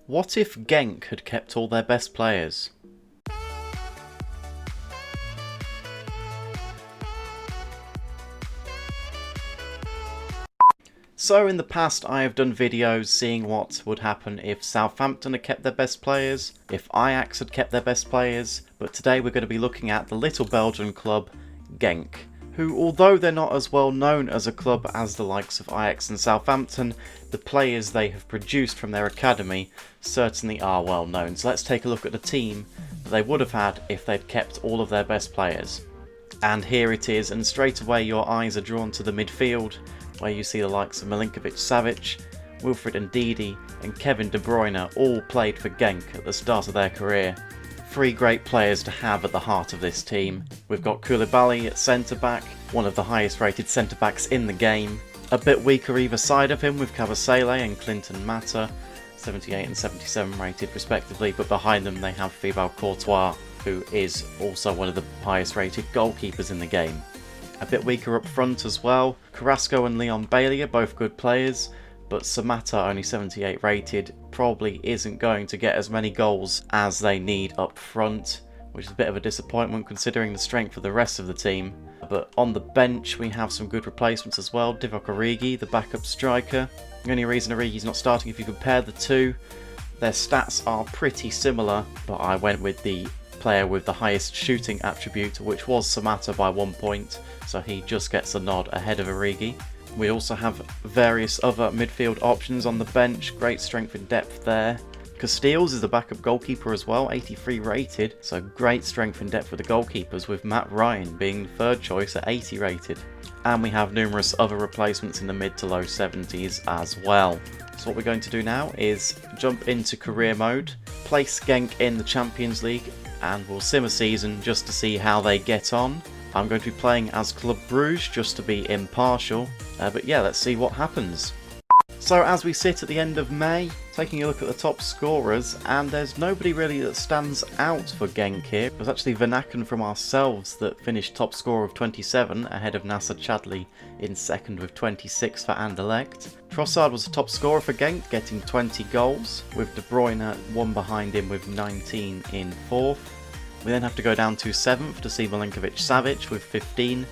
What if Genk had kept all their best players? So in the past I have done videos seeing what would happen if Southampton had kept their best players, if Ajax had kept their best players, but today we're going to be looking at the little Belgian club Genk, who, although they're not as well known as a club as the likes of Ajax and Southampton, the players they have produced from their academy certainly are well known. So let's take a look at the team that they would have had if they'd kept all of their best players. And here it is, and straight away your eyes are drawn to the midfield, where you see the likes of Milinkovic-Savic, Wilfried Ndidi and Kevin De Bruyne all played for Genk at the start of their career. Three great players to have at the heart of this team. We've got Koulibaly at centre-back, one of the highest rated centre-backs in the game. A bit weaker either side of him with Kabasele and Clinton Mata, 78 and 77 rated respectively, but behind them they have Thibaut Courtois, who is also one of the highest rated goalkeepers in the game. A bit weaker up front as well. Carrasco and Leon Bailey are both good players, but Samata, only 78 rated, probably isn't going to get as many goals as they need up front, which is a bit of a disappointment considering the strength of the rest of the team. But on the bench we have some good replacements as well. Divock Origi, the backup striker. The only reason Origi's not starting, if you compare the two, their stats are pretty similar, but I went with the player with the highest shooting attribute, which was Samata by 1 point, so he just gets a nod ahead of Origi. We also have various other midfield options on the bench, great strength and depth there. Casteels is the backup goalkeeper as well, 83 rated, so great strength and depth with the goalkeepers, with Matt Ryan being third choice at 80 rated. And we have numerous other replacements in the mid to low 70s as well. So what we're going to do now is jump into career mode, place Genk in the Champions League, and we'll sim a season just to see how they get on. I'm going to be playing as Club Bruges just to be impartial, but yeah, let's see what happens. So as we sit at the end of May, taking a look at the top scorers, and there's nobody really that stands out for Genk here. It was actually Vanaken from ourselves that finished top scorer of 27, ahead of Nasser Chadli in second with 26 for Anderlecht. Trossard was the top scorer for Genk, getting 20 goals, with De Bruyne one behind him with 19 in fourth. We then have to go down to 7th to see Milinkovic-Savic with 15,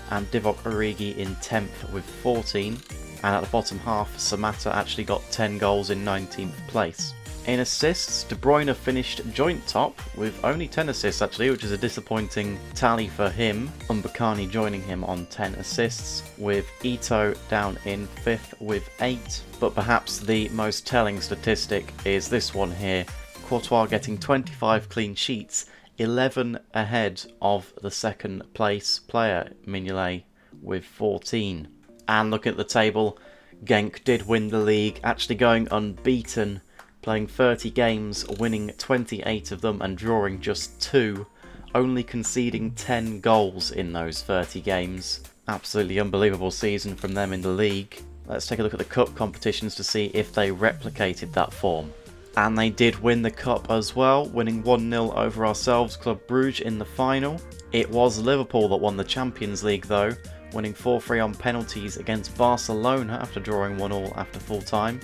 and Divock Origi in 10th with 14. And at the bottom half, Samata actually got 10 goals in 19th place. In assists, De Bruyne finished joint top with only 10 assists actually, which is a disappointing tally for him. Mbakani joining him on 10 assists, with Ito down in 5th with 8. But perhaps the most telling statistic is this one here. Courtois getting 25 clean sheets, 11 ahead of the second place player, Mignolet, with 14. And look at the table, Genk did win the league, actually going unbeaten, playing 30 games, winning 28 of them and drawing just 2, only conceding 10 goals in those 30 games. Absolutely unbelievable season from them in the league. Let's take a look at the cup competitions to see if they replicated that form. And they did win the cup as well, winning 1-0 over ourselves, Club Bruges, in the final. It was Liverpool that won the Champions League though, winning 4-3 on penalties against Barcelona after drawing 1-1 after full time.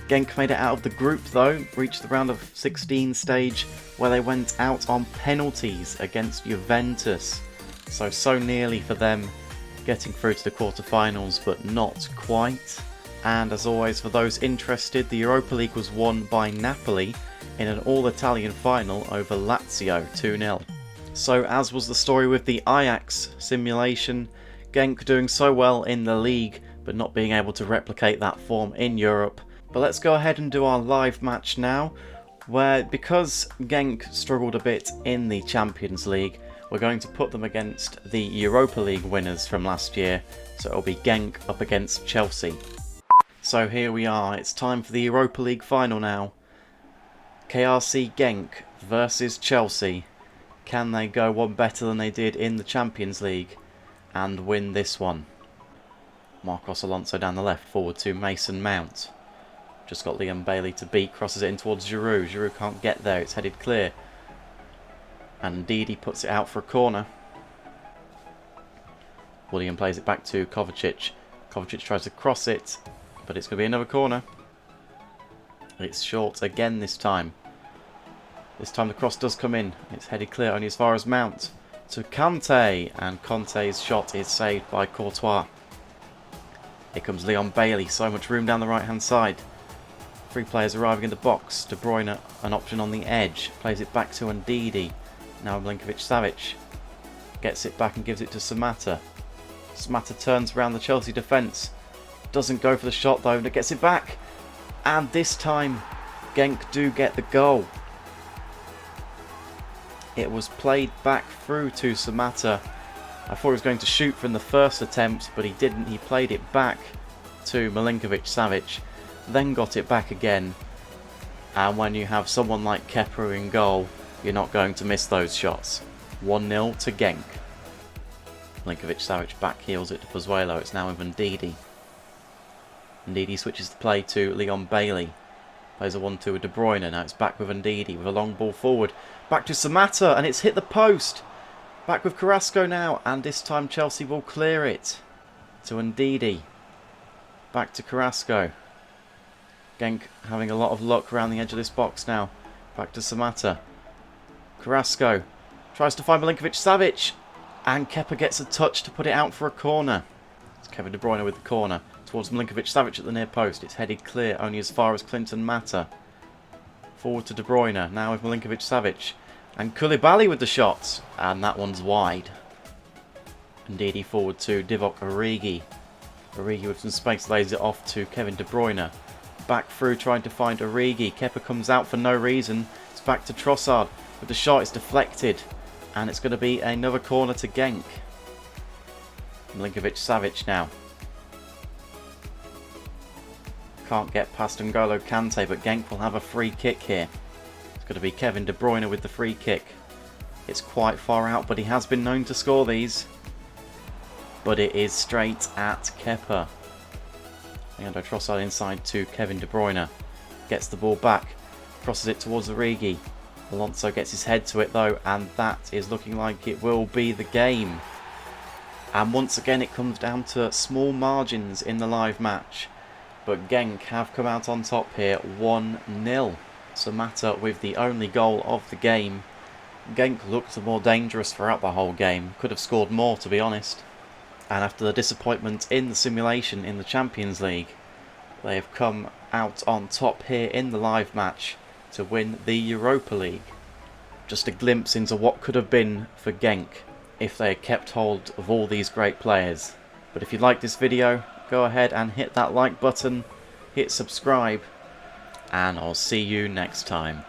Genk made it out of the group though, reached the round of 16 stage where they went out on penalties against Juventus. So nearly for them getting through to the quarterfinals, but not quite. And as always, for those interested, the Europa League was won by Napoli in an all-Italian final over Lazio 2-0. So as was the story with the Ajax simulation, Genk doing so well in the league, but not being able to replicate that form in Europe. But let's go ahead and do our live match now, where because Genk struggled a bit in the Champions League, we're going to put them against the Europa League winners from last year, so it'll be Genk up against Chelsea. So here we are, it's time for the Europa League final now. KRC Genk versus Chelsea. Can they go one better than they did in the Champions League and win this one? Marcos Alonso down the left, forward to Mason Mount. Just got Liam Bailey to beat, crosses it in towards Giroud. Giroud can't get there, it's headed clear. And Ndidi puts it out for a corner. William plays it back to Kovacic. Kovacic tries to cross it, but it's going to be another corner. It's short again this time. This time the cross does come in. It's headed clear only as far as Mount. To Kante, and Conte's shot is saved by Courtois. Here comes Leon Bailey, so much room down the right hand side. 3 players arriving in the box. De Bruyne an option on the edge, plays it back to Ndidi. Now Milinkovic-Savic gets it back and gives it to Samatta. Samatta turns around the Chelsea defence, doesn't go for the shot though, and it gets it back, and this time Genk do get the goal. It was played back through to Samatta. I thought he was going to shoot from the first attempt, but he didn't. He played it back to Milinkovic-Savic, then got it back again. And when you have someone like Kepa in goal, you're not going to miss those shots. 1-0 to Genk. Milinkovic-Savic back heels it to Pozuelo. It's now with Ndidi. Ndidi switches the play to Leon Bailey. Plays a 1-2 with De Bruyne. Now it's back with Ndidi with a long ball forward. Back to Samatta, and it's hit the post. Back with Carrasco now, and this time Chelsea will clear it to Ndidi. Back to Carrasco. Genk having a lot of luck around the edge of this box now. Back to Samatta. Carrasco tries to find Milinkovic-Savic, and Kepa gets a touch to put it out for a corner. It's Kevin De Bruyne with the corner towards Milinkovic-Savic at the near post. It's headed clear only as far as Clinton Mata. Forward to De Bruyne, now with Milinkovic-Savic. And Koulibaly with the shot, and that one's wide. Ndidi forward to Divock Origi. Origi with some space lays it off to Kevin De Bruyne. Back through trying to find Origi. Kepa comes out for no reason. It's back to Trossard. With the shot, it's deflected. And it's going to be another corner to Genk. Milinkovic-Savic now. Can't get past N'Golo Kante, but Genk will have a free kick here. It's going to be Kevin De Bruyne with the free kick. It's quite far out, but he has been known to score these. But it is straight at Kepa. Leandro Trossard inside to Kevin De Bruyne. Gets the ball back. Crosses it towards Origi. Alonso gets his head to it though, and that is looking like it will be the game. And once again it comes down to small margins in the live match. But Genk have come out on top here, 1-0. Samatta with the only goal of the game. Genk looked more dangerous throughout the whole game. Could have scored more, to be honest. And after the disappointment in the simulation in the Champions League, they have come out on top here in the live match to win the Europa League. Just a glimpse into what could have been for Genk if they had kept hold of all these great players. But if you like this video, go ahead and hit that like button, hit subscribe, and I'll see you next time.